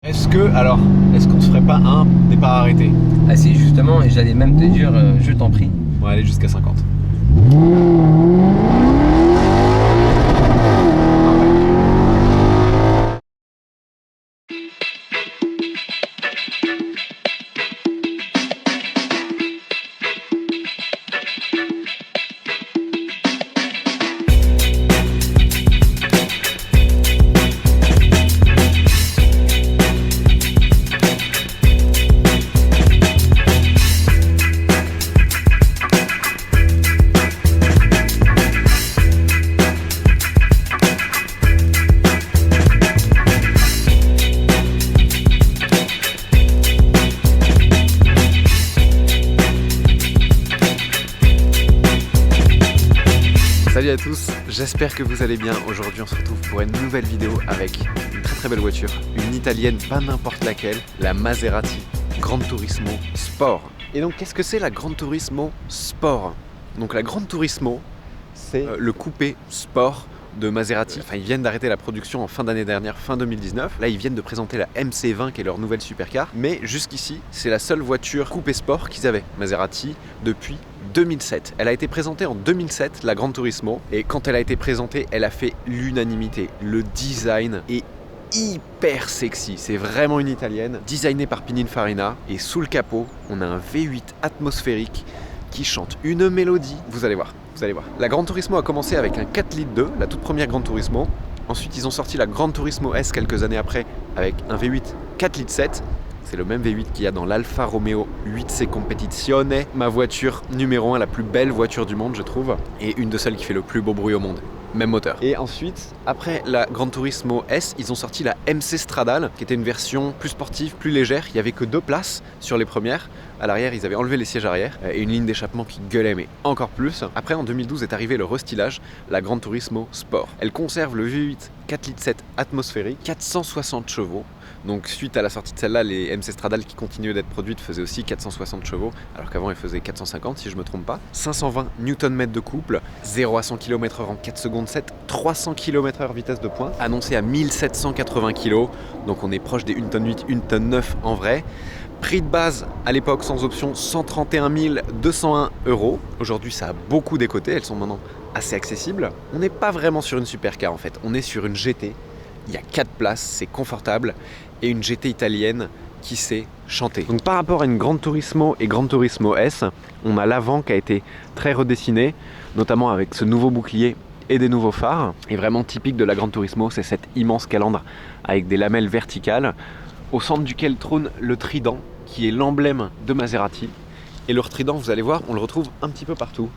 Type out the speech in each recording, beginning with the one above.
Est-ce qu'on se ferait pas un départ arrêté? Ah si, justement, et j'allais même te dire, je t'en prie. On va aller jusqu'à 50. Salut à tous, j'espère que vous allez bien. Aujourd'hui on se retrouve pour une nouvelle vidéo avec une très belle voiture, une italienne, pas n'importe laquelle, la Maserati Gran Turismo Sport. Et donc qu'est-ce que c'est la Gran Turismo Sport? Donc la Gran Turismo, c'est le coupé sport de Maserati. Enfin, ils viennent d'arrêter la production en fin d'année dernière, fin 2019. Là, ils viennent de présenter la MC20 qui est leur nouvelle supercar. Mais jusqu'ici, c'est la seule voiture coupé sport qu'ils avaient, Maserati, depuis 2007. Elle a été présentée en 2007, la Gran Turismo. Et quand elle a été présentée, elle a fait l'unanimité. Le design est hyper sexy. C'est vraiment une italienne, designée par Pininfarina. Et sous le capot, on a un V8 atmosphérique qui chante une mélodie. Vous allez voir. Vous allez voir. La Gran Turismo a commencé avec un 4 litres 2, la toute première Gran Turismo. Ensuite, ils ont sorti la Gran Turismo S quelques années après avec un V8 4 litres 7. C'est le même V8 qu'il y a dans l'Alfa Romeo 8C Competizione, ma voiture numéro 1, la plus belle voiture du monde, je trouve, et une de celles qui fait le plus beau bruit au monde. Même moteur. Et ensuite, après la Gran Turismo S, ils ont sorti la MC Stradale, qui était une version plus sportive, plus légère. Il n'y avait que 2 places sur les premières. À l'arrière, ils avaient enlevé les sièges arrière et une ligne d'échappement qui gueulait, mais encore plus. Après, en 2012 est arrivé le restylage, la Gran Turismo Sport. Elle conserve le V8 4 litres 7 atmosphérique, 460 chevaux. Donc suite à la sortie de celle-là, les MC Stradale qui continuaient d'être produites faisaient aussi 460 chevaux, alors qu'avant elles faisaient 450 si je me trompe pas. 520 Nm de couple, 0 à 100 km/h en 4 secondes 7, 300 km/h vitesse de pointe, annoncé à 1780 kg, donc on est proche des 1 tonne 8, 1 tonne 9 en vrai. Prix de base à l'époque sans option 131 201 €. Aujourd'hui ça a beaucoup décoté, elles sont maintenant assez accessibles. On n'est pas vraiment sur une supercar en fait, on est sur une GT. Il y a 4 places, c'est confortable, et une GT italienne qui sait chanter. Donc par rapport à une Gran Turismo et Gran Turismo S, on a l'avant qui a été très redessiné, notamment avec ce nouveau bouclier et des nouveaux phares. Et vraiment typique de la Gran Turismo, c'est cette immense calandre avec des lamelles verticales, au centre duquel trône le trident, qui est l'emblème de Maserati. Et le trident, vous allez voir, on le retrouve un petit peu partout,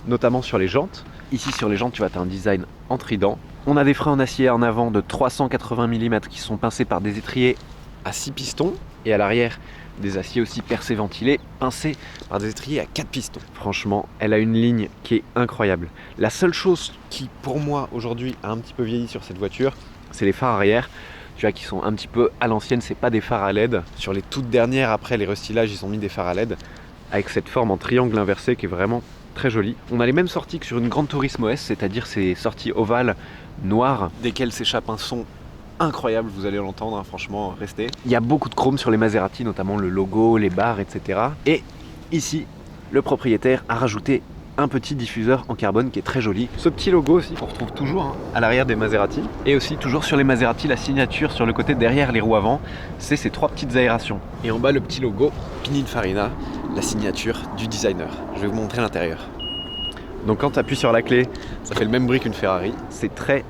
notamment sur les jantes. Ici sur les jantes, tu vois, tu as un design en trident. On a des freins en acier en avant de 380 mm qui sont pincés par des étriers à 6 pistons. Et à l'arrière, des aciers aussi percés ventilés, pincés par des étriers à 4 pistons. Franchement, elle a une ligne qui est incroyable. La seule chose qui, pour moi, aujourd'hui, a un petit peu vieilli sur cette voiture, c'est les phares arrière. Tu vois, qui sont un petit peu à l'ancienne, c'est pas des phares à LED. Sur les toutes dernières, après les restylages, ils ont mis des phares à LED avec cette forme en triangle inversé qui est vraiment très jolie. On a les mêmes sorties que sur une Gran Turismo S, c'est-à-dire ces sorties ovales noires, desquelles s'échappe un son incroyable, vous allez l'entendre, hein, franchement, restez. Il y a beaucoup de chrome sur les Maserati, notamment le logo, les barres, etc. Et ici, le propriétaire a rajouté un petit diffuseur en carbone qui est très joli. Ce petit logo aussi qu'on retrouve toujours hein, à l'arrière des Maserati. Et aussi toujours sur les Maserati, la signature sur le côté derrière les roues avant, c'est ces 3 petites aérations. Et en bas, le petit logo Pininfarina, la signature du designer. Je vais vous montrer l'intérieur. Donc quand tu appuies sur la clé, ça fait le même bruit qu'une Ferrari. C'est très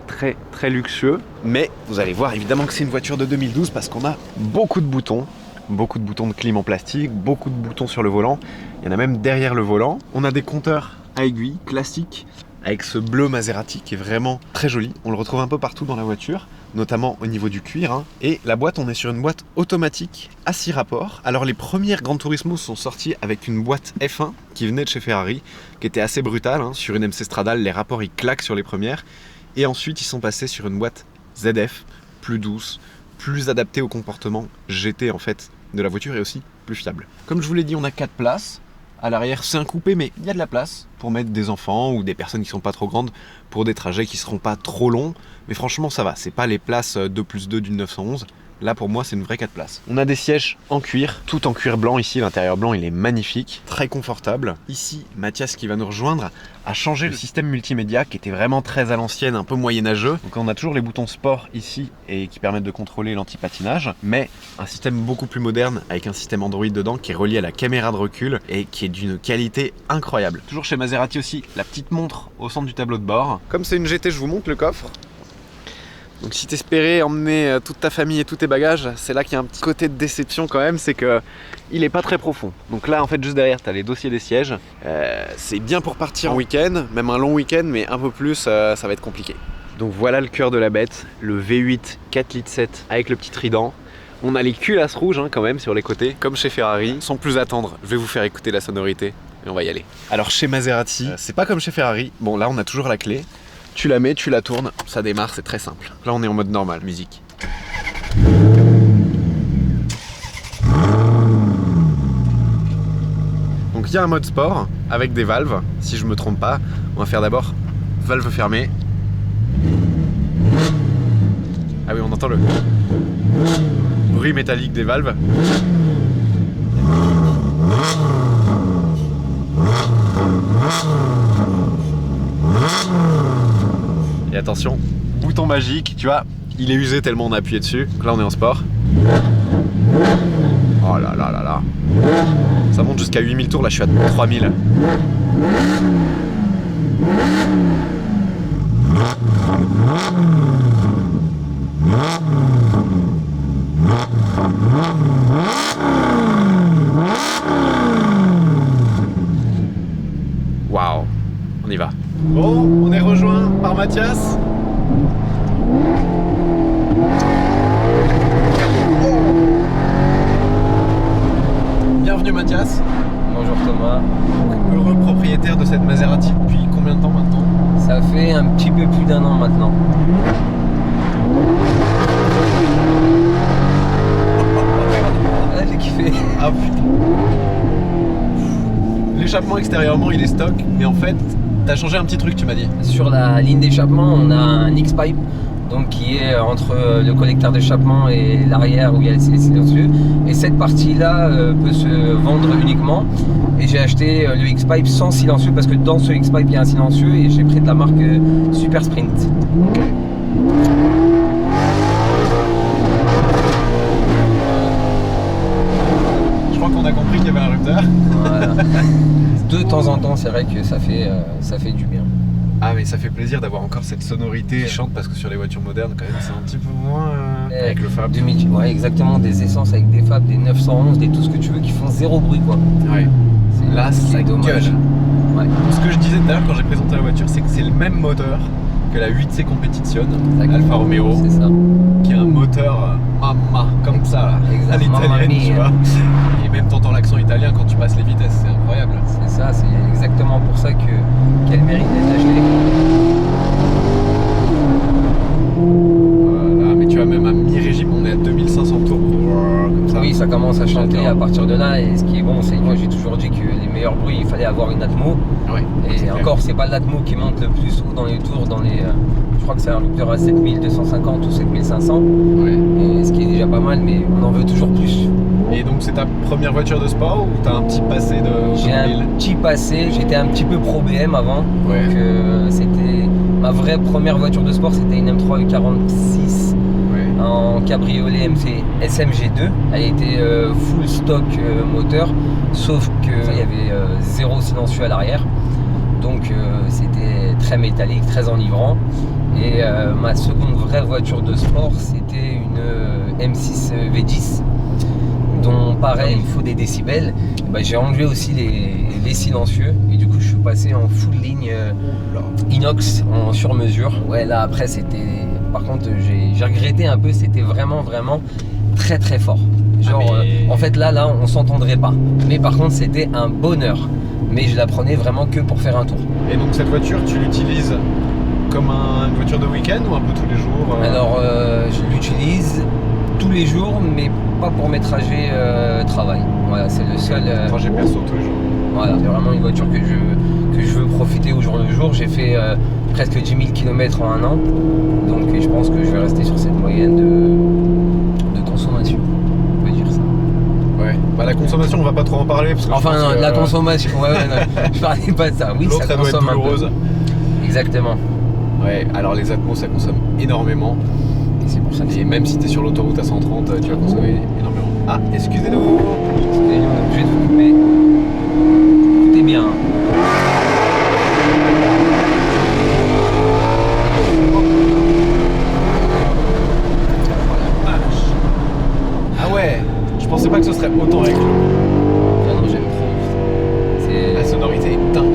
luxueux. Mais vous allez voir évidemment que c'est une voiture de 2012 parce qu'on a beaucoup de boutons de clim en plastique, beaucoup de boutons sur le volant. Il y en a même derrière le volant. On a des compteurs à aiguilles classiques avec ce bleu Maserati qui est vraiment très joli. On le retrouve un peu partout dans la voiture, notamment au niveau du cuir. Hein. Et la boîte, on est sur une boîte automatique à 6 rapports. Alors les premières Gran Turismo sont sorties avec une boîte F1 qui venait de chez Ferrari, qui était assez brutale. Hein. Sur une MC Stradale, les rapports ils claquent sur les premières. Et ensuite, ils sont passés sur une boîte ZF, plus douce, plus adaptée au comportement GT en fait de la voiture et aussi plus fiable. Comme je vous l'ai dit, on a 4 places. À l'arrière, c'est un coupé, mais il y a de la place pour mettre des enfants ou des personnes qui sont pas trop grandes pour des trajets qui seront pas trop longs. Mais franchement, ça va. C'est pas les places 2+2 d'une 911, Là pour moi c'est une vraie 4 places. On a des sièges en cuir, tout en cuir blanc ici, l'intérieur blanc il est magnifique, très confortable. Ici Mathias qui va nous rejoindre a changé le système multimédia qui était vraiment très à l'ancienne, un peu moyenâgeux. Donc on a toujours les boutons sport ici et qui permettent de contrôler l'anti-patinage, mais un système beaucoup plus moderne avec un système Android dedans qui est relié à la caméra de recul et qui est d'une qualité incroyable. Toujours chez Maserati aussi, la petite montre au centre du tableau de bord. Comme c'est une GT, je vous montre le coffre. Donc si t'espérais emmener toute ta famille et tous tes bagages, c'est là qu'il y a un petit côté de déception quand même, c'est que il est pas très profond. Donc là en fait juste derrière t'as les dossiers des sièges. C'est bien pour partir en week-end, même un long week-end, mais un peu plus ça va être compliqué. Donc voilà le cœur de la bête, le V8 4 litres 7 avec le petit trident. On a les culasses rouges quand même sur les côtés, comme chez Ferrari. Sans plus attendre, je vais vous faire écouter la sonorité et on va y aller. Alors chez Maserati, c'est pas comme chez Ferrari. Bon là on a toujours la clé. Tu la mets, tu la tournes, ça démarre, c'est très simple. Là on est en mode normal, musique. Donc il y a un mode sport avec des valves, si je me trompe pas. On va faire d'abord valve fermée. Ah oui, on entend le bruit métallique des valves. Et attention, bouton magique, tu vois, il est usé tellement on a appuyé dessus. Donc là on est en sport. Oh là là là là. Ça monte jusqu'à 8000 tours, là je suis à 3000. Waouh, on y va. Bon, on est rejoint par Mathias. Bienvenue Mathias. Bonjour Thomas. Heureux propriétaire de cette Maserati depuis combien de temps maintenant? Ça fait un petit peu plus d'1 an maintenant. Ah, j'ai kiffé. Ah putain. L'échappement extérieurement il est stock, mais en fait t'as changé un petit truc, tu m'as dit. Sur la ligne d'échappement, on a un X-Pipe, donc qui est entre le collecteur d'échappement et l'arrière où il y a les silencieux. Et cette partie-là peut se vendre uniquement. Et j'ai acheté le X-Pipe sans silencieux parce que dans ce X-Pipe il y a un silencieux et j'ai pris de la marque Super Sprint. Okay. Je crois qu'on a compris qu'il y avait un rupteur. Voilà. De temps en temps, c'est vrai que ça fait du bien. Ah mais ça fait plaisir d'avoir encore cette sonorité chante parce que sur les voitures modernes quand même c'est un petit peu moins avec le Fab. Ouais, exactement, des essences avec des Fab, des 911, des tout ce que tu veux qui font zéro bruit quoi. Ouais. Là ça gueule. Ouais. Ce que je disais tout à l'heure quand j'ai présenté la voiture, c'est que c'est le même moteur que la 8C Competition Alfa Romeo, c'est ça, qui est un moteur mamma comme ça là, à l'italienne, tu vois. Et même t'entends l'accent italien quand tu passes les vitesses, c'est incroyable. C'est ça, c'est exactement pour ça qu'elle mérite d'être achetée. Voilà, mais tu vois même à mi-régime on est à 2500 tours, comme ça. Oui, ça commence à chanter à partir de là, et ce qui est bon c'est que moi j'ai toujours dit que les meilleurs bruits il fallait avoir une Atmo. Ouais, et encore c'est pas l'Atmo qui monte le plus haut dans les tours, je crois que c'est un rupteur à 7250 ou 7500. Ouais. Et ce qui est déjà pas mal, mais on en veut toujours plus. Et donc c'est ta première voiture de sport ou t'as un petit passé de J'ai un petit passé, j'étais un petit peu pro BM avant. Ouais. Donc c'était ma vraie première voiture de sport, c'était une M3 E46 ouais. en cabriolet SMG2. Elle était full stock moteur, sauf qu'il y avait zéro silencieux à l'arrière. Donc c'était très métallique, très enivrant. Et ma seconde vraie voiture de sport, c'était une M6 V10, dont pareil il faut des décibels. J'ai enlevé aussi les silencieux et du coup je suis passé en full ligne inox en sur mesure. Ouais, là après c'était, par contre j'ai regretté un peu, c'était vraiment très très fort. Genre en fait là on s'entendrait pas, mais par contre c'était un bonheur. Mais je la prenais vraiment que pour faire un tour. Et donc cette voiture tu l'utilises comme une voiture de week-end ou un peu tous les jours Alors je l'utilise tous les jours, mais pas pour mes trajets travail. Voilà, c'est le seul trajet perso tous les jours. Voilà, c'est vraiment une voiture que je veux profiter au jour le jour. J'ai fait presque 10 000 km en 1 an, donc je pense que je vais rester sur cette moyenne de Bah, la consommation, on va pas trop en parler. Parce que Enfin, je pense non, que, la consommation, ouais, non, je parlais pas de ça. Oui, l'autre, ça elle doit être consomme un peu. douloureuse. Exactement. Ouais, alors les Atmos, ça consomme énormément. Et c'est pour ça que Et même si t'es sur l'autoroute à 130, tu vas consommer énormément. Ah, excusez-nous. on est obligé de vous couper. Écoutez bien. Ah ouais, je pensais pas que ce serait autant avec le Ah non, j'aime trop. La sonorité est dingue.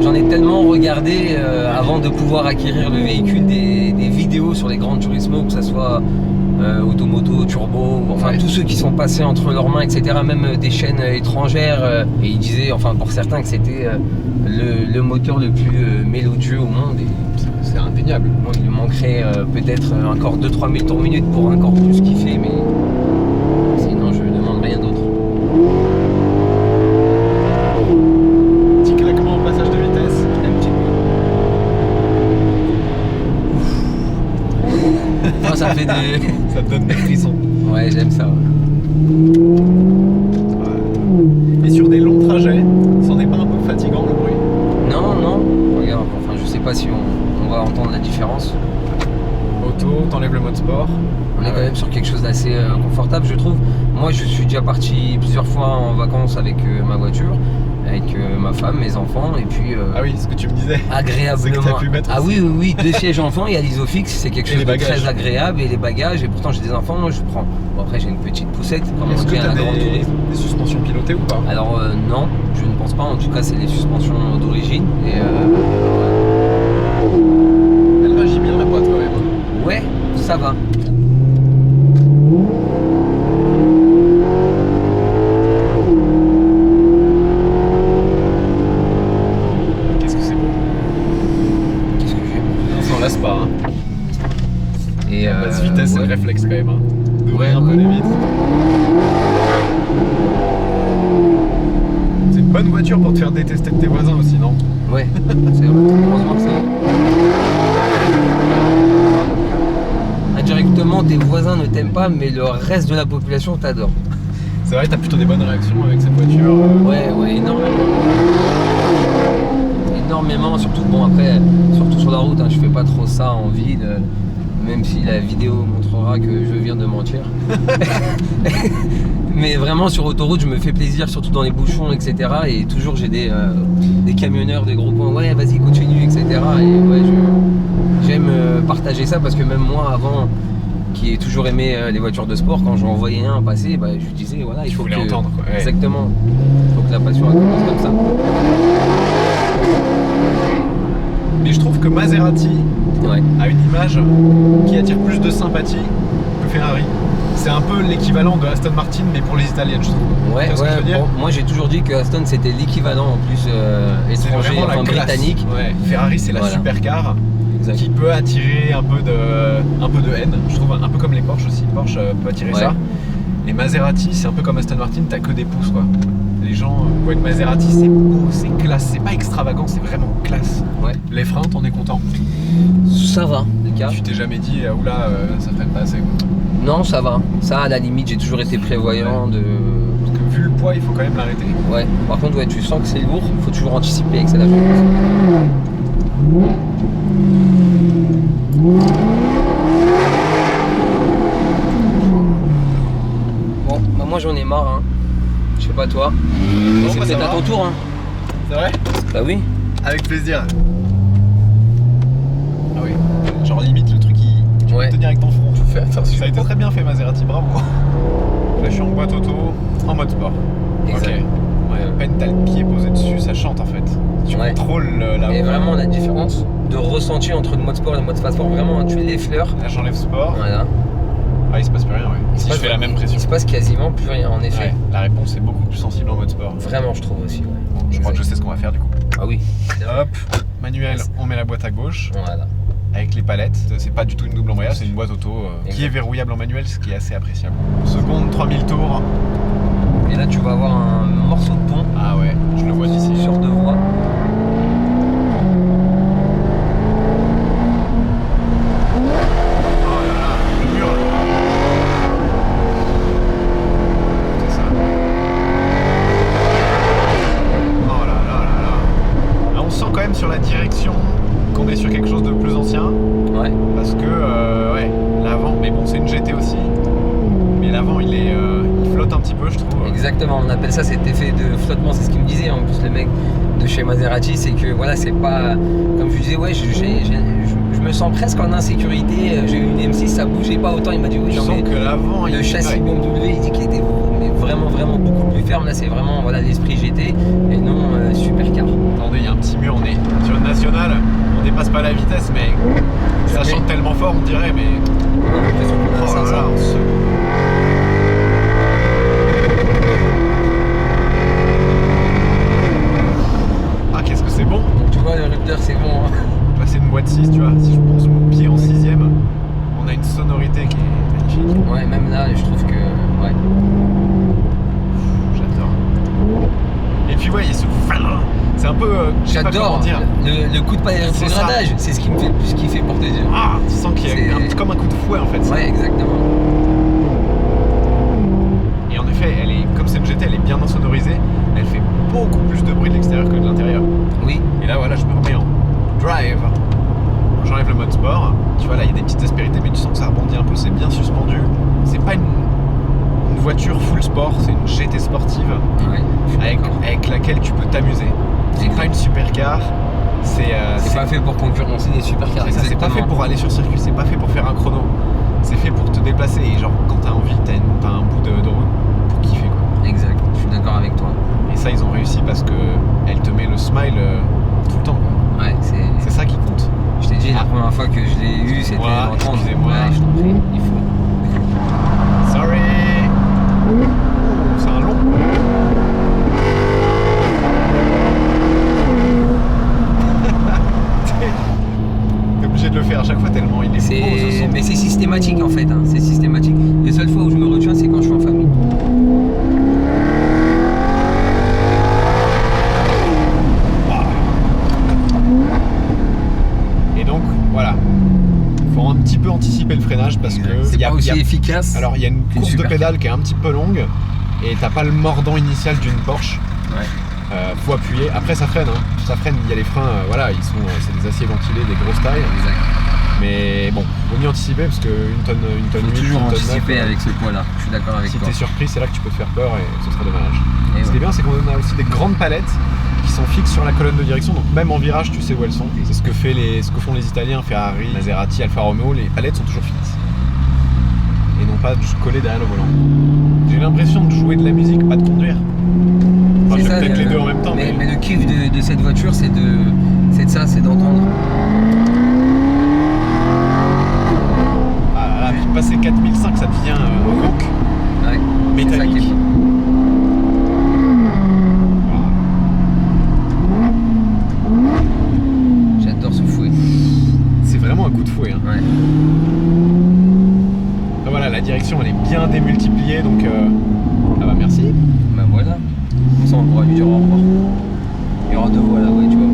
J'en ai tellement regardé avant de pouvoir acquérir le véhicule des vidéos sur les Gran Turismo, que ce soit Automoto, Turbo, ou enfin Ouais. tous ceux qui sont passés entre leurs mains, etc. Même des chaînes étrangères. Et ils disaient, enfin pour certains, que c'était le moteur le plus mélodieux au monde. Et C'est indéniable. bon, il lui manquerait peut-être encore 2-3 000 tours minute pour encore plus kiffer, mais sinon je ne demande rien d'autre. Petit claquement au passage de vitesse. Un petit peu. Ah, ça fait des... Ça te donne des frissons. Ouais, j'aime ça. Ouais. Et sur des longs trajets, c'en est pas un peu fatigant le bruit? Non, non. Regarde, enfin, je sais pas si on va entendre la différence. Auto, t'enlèves le mode sport. On est quand même sur quelque chose d'assez confortable, je trouve. Moi, je suis déjà parti plusieurs fois en vacances avec ma voiture, avec ma femme, mes enfants, et puis Ah oui, ce que tu me disais. C'est que agréablement. t'as pu mettre Ah aussi. oui, oui, oui, 2 sièges enfants, il y a l'isofix, c'est quelque Et chose les de bagages. très agréable, et les bagages, et pourtant j'ai des enfants, moi je prends. Bon, après j'ai une petite poussette, comme on Est-ce que dit à t'as la grande touriste. des suspensions pilotées ou pas? Alors non, je ne pense pas, en tout cas c'est les suspensions d'origine, et Elle réagit bien la boîte quand même. ouais, ça va. Qu'est-ce que c'est beau? Qu'est-ce que j'ai? On s'en lasse pas. Hein. Et Basse vitesse, c'est ouais. le réflexe quand même. Hein. D'ouvrir un Ouais. peu les vitres. C'est une bonne voiture pour te faire détester de tes voisins aussi, non? Ouais, c'est vrai. Heureusement que c'est. Indirectement, tes voisins ne t'aiment pas, mais le reste de la population t'adore. C'est vrai, t'as plutôt des bonnes réactions avec cette voiture. Ouais, énormément. Énormément, surtout, bon après, surtout sur la route, hein, je fais pas trop ça en ville, même si la vidéo montrera que je viens de mentir. Mais vraiment sur autoroute, je me fais plaisir, surtout dans les bouchons, etc. Et toujours j'ai des camionneurs, des gros points, ouais vas-y continue, etc. Et ouais, j'aime partager ça parce que même moi avant, qui ai toujours aimé les voitures de sport, quand j'en voyais un passer, bah, je lui disais voilà, il faut voulais que... entendre, quoi. Ouais. Exactement. Il faut que la passion elle commence comme ça. Mais je trouve que Maserati Ouais. a une image qui attire plus de sympathie que Ferrari. C'est un peu l'équivalent de Aston Martin, mais pour les Italiennes, je trouve. Ouais, Tu vois ce que je veux dire? bon, moi j'ai toujours dit que Aston c'était l'équivalent en plus C'est étranger, vraiment la enfin classe. britannique. Ouais. Ferrari, c'est la Voilà. supercar Exact. qui peut attirer un peu de haine. Je trouve un peu comme les Porsche aussi. Porsche peut attirer Ouais. ça. Les Maserati, c'est un peu comme Aston Martin, t'as que des pouces quoi. Les gens voient que Maserati, c'est beau, c'est classe, c'est pas extravagant, c'est vraiment classe. Ouais. Les freins, t'en es content? Ça va, les gars. Tu t'es jamais dit, oula, ça freine pas assez quoi. Non, ça va. Ça, à la limite, j'ai toujours été prévoyant de. Parce que vu le poids, il faut quand même l'arrêter. Ouais. Par contre, ouais, tu sens que c'est lourd. Faut toujours anticiper avec ça là. Bon, bah moi j'en ai marre. Hein. Je sais pas toi. Mais c'est bah, ça peut-être à va. ton tour. Hein. C'est vrai? Bah oui. Avec plaisir. Ah oui, genre limite le truc qui tu Ouais. peux tenir avec ton front. Fais attention. Ça a été très bien fait Maserati, bravo. Là je suis en boîte auto, en mode sport. Exact. Ok. Ouais, à peine t'as le pied posé dessus, ça chante en fait. Tu Ouais. contrôles la Et voie. vraiment la différence de ressenti entre le mode sport et le mode fast sport, vraiment hein, tu l'effleures. Là j'enlève sport. Voilà. Ah il se passe plus rien ouais. Il se Si je passe- fais la même pression. Il se passe quasiment plus rien en effet. Ouais, la réponse est beaucoup plus sensible en mode sport. Vraiment je trouve aussi. Ouais. Bon, je crois que je sais ce qu'on va faire du coup. Ah oui. Hop, manuel, on met la boîte à gauche. Voilà. Avec les palettes, c'est pas du tout une double embrayage, c'est une boîte auto qui Exact. est verrouillable en manuel, ce qui est assez appréciable. Seconde, 3000 tours. Et là tu vas avoir un morceau de pont Ah ouais, je le vois d'ici. sur 2 voies. Oh là là, le mur là. C'est ça. petit peu, je trouve. Exactement, on appelle ça cet effet de flottement, c'est ce qu'il me disait en plus le mec de chez Maserati, c'est que voilà, c'est pas, comme je disais, ouais, je me sens presque en insécurité, j'ai eu une M6, ça bougeait pas autant, il m'a dit oui, Je non, sens mais que l'avant, le châssis BMW, il dit qu'il était mais vraiment beaucoup plus ferme, là c'est vraiment voilà, l'esprit GT et non supercar. Attendez, il y a un petit mur, on est sur une nationale, on dépasse pas la vitesse, mais ça chante tellement fort, on dirait, mais... On a l'impression qu'on a Oh là 500. là, Ah, qu'est-ce que c'est bon. Donc tu vois, le rupteur c'est bon. Hein. Passer une boîte 6, tu vois, si je pose mon pied en 6ème, on a une sonorité qui est magnifique. Ouais, même là, je trouve que... Ouais. J'adore. Et puis ouais, il y a ce... C'est un peu... je sais pas comment J'adore dire. le coup de rétrogradage, c'est ce qui me fait le plus kiffer pour te dire. Ah, tu sens qu'il y a comme un coup de fouet en fait. Ouais, exactement. Et en effet, elle est, comme c'est une GT, elle est bien insonorisée. Elle fait beaucoup plus de bruit de l'extérieur que de l'intérieur. Oui. Et là, voilà, je me remets en drive. J'enlève le mode sport. Tu vois, là, il y a des petites aspérités, mais tu sens que ça rebondit un peu. C'est bien suspendu. C'est pas une voiture full sport, c'est une GT sportive Ouais, avec laquelle tu peux t'amuser. C'est pas une supercar. C'est pas fait pour concurrencer des supercars. c'est pas fait pour aller sur circuit. C'est pas fait pour faire un chrono. C'est fait pour te déplacer. Et genre, quand t'as envie, t'as un bout de route pour kiffer, quoi. Exact, je suis d'accord avec toi. Et ça, ils ont réussi parce que elle te met le smile tout le temps, quoi. Ouais, C'est ça qui compte. Je t'ai dit, la première fois que je l'ai eu, c'était en 30. Excusez-moi. Ouais, je t'en prie, il faut. Sorry. Oh, c'est un long. T'es obligé de le faire à chaque fois tellement il est beau ce son. Mais c'est systématique en fait, hein. C'est systématique. Les seules fois où je me retiens, c'est quand je suis en famille. Et donc voilà, faut un petit peu anticiper le freinage parce que c'est pas aussi efficace. Alors il y a une course de pédale qui est un petit peu longue et t'as pas le mordant initial d'une Porsche. Ouais. Faut appuyer. Après ça freine, hein. Ça freine. Il y a les freins, voilà, c'est des aciers ventilés, des grosses tailles. Exact. Mais bon, vaut mieux anticiper parce qu'une tonne, Faut 8, toujours une tonne anticiper 9, avec ce poids-là. Je suis d'accord avec si toi. t'es surpris, c'est là que tu peux te faire peur et ce serait dommage. Et Ce qui est bien, c'est qu'on a aussi des grandes palettes qui sont fixes sur la colonne de direction, donc même en virage, tu sais où elles sont. C'est ce que font les Italiens, Ferrari, Maserati, Alfa Romeo. Les palettes sont toujours fixes et non pas juste collées derrière le volant. J'ai l'impression de jouer de la musique, pas de conduire. Enfin, C'est ça, peut-être les deux en même temps. Mais le kiff de cette voiture, c'est d'entendre. Ah, là, puis passer 4005, ça devient rauque, Ouais, c'est ça qui est métallique. fou. J'adore ce fouet. C'est vraiment un coup de fouet. Hein. Ouais. Ah, voilà, la direction elle est bien démultipliée, donc ah bah merci. Bah voilà. Comme ça on pourra lui dire au revoir. Il y aura deux voies là, ouais, tu vois.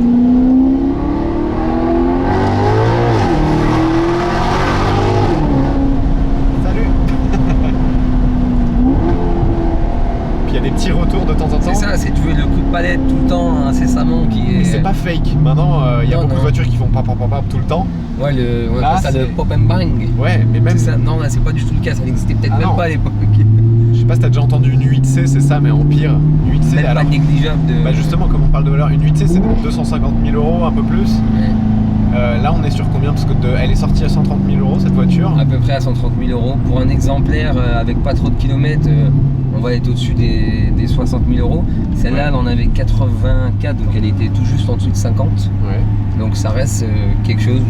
Salut. Puis il y a des petits retours de temps en temps. C'est ça, c'est tu veux le coup de palette tout le temps, incessamment qui est. Mais c'est pas fake. Maintenant, il y a Non, beaucoup de non. voitures qui font pap tout le temps. Ouais, on Là, appelle ça le c'est- pop and bang. Ouais, mais même. C'est ça. Non, là c'est pas du tout le cas, ça n'existait peut-être Ah même non. pas à l'époque. Je sais pas si t'as déjà entendu une 8C, c'est ça, mais en pire. Une 8C, Même alors. pas négligeable de. Bah justement, comme on parle de valeur, une 8C c'est 250 000 euros, un peu plus. Ouais. Là, on est sur combien? Parce que elle est sortie à 130 000 euros cette voiture. À peu près à 130 000 euros. Pour un exemplaire avec pas trop de kilomètres, on va être au-dessus des 60 000 euros. Celle-là, Ouais. elle en avait 84, donc elle était tout juste en dessous de 50. Ouais. Donc ça reste quelque chose,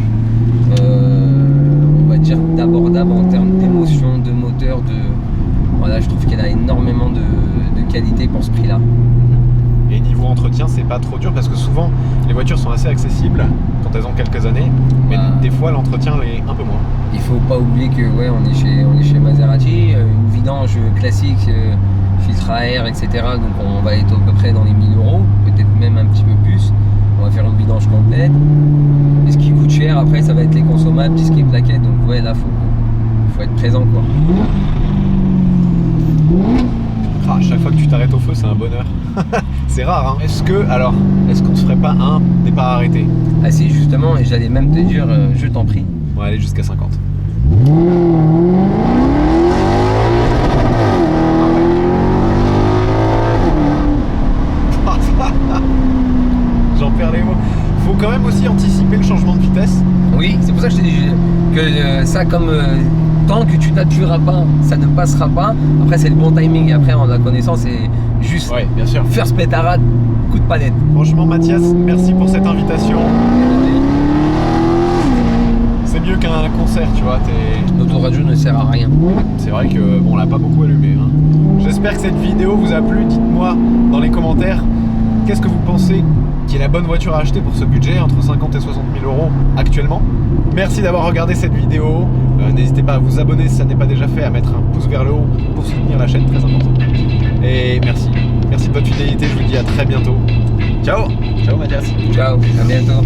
on va dire, d'abordable en termes d'émotion, de moteur, Voilà, je trouve qu'elle a énormément de qualité pour ce prix-là. Et niveau entretien, c'est pas trop dur parce que souvent les voitures sont assez accessibles quand elles ont quelques années, mais Ouais. des fois l'entretien l'est un peu moins. Il faut pas oublier que ouais, on est chez Maserati, une vidange classique, filtre à air, etc. Donc on va être à peu près dans les 1000 euros, peut-être même un petit peu plus. On va faire une vidange complète. Et ce qui coûte cher après, ça va être les consommables, disques et plaquettes. Donc ouais, là faut être présent quoi. Ah, chaque fois que tu t'arrêtes au feu, c'est un bonheur. C'est rare, hein. Est-ce qu'on se ferait pas un départ arrêté? Ah si, justement, et j'allais même te dire, je t'en prie. On va aller jusqu'à 50. ça comme tant que tu n'appuieras pas, ça ne passera pas. Après, c'est le bon timing. Et après, en la connaissance, c'est juste Ouais, bien sûr. first pétarade, coup de palette. Franchement, Mathias, merci pour cette invitation. C'est mieux qu'un concert, tu vois. L'autoradio ne sert à rien. C'est vrai que bon, on l'a pas beaucoup allumé. Hein. J'espère que cette vidéo vous a plu. Dites-moi dans les commentaires qu'est-ce que vous pensez qui est la bonne voiture à acheter pour ce budget, entre 50 et 60 000 euros actuellement. Merci d'avoir regardé cette vidéo. N'hésitez pas à vous abonner si ça n'est pas déjà fait, à mettre un pouce vers le haut pour soutenir la chaîne, très important. Et merci. Merci de votre fidélité. Je vous dis à très bientôt. Ciao. Ciao Mathias. Ciao, à bientôt.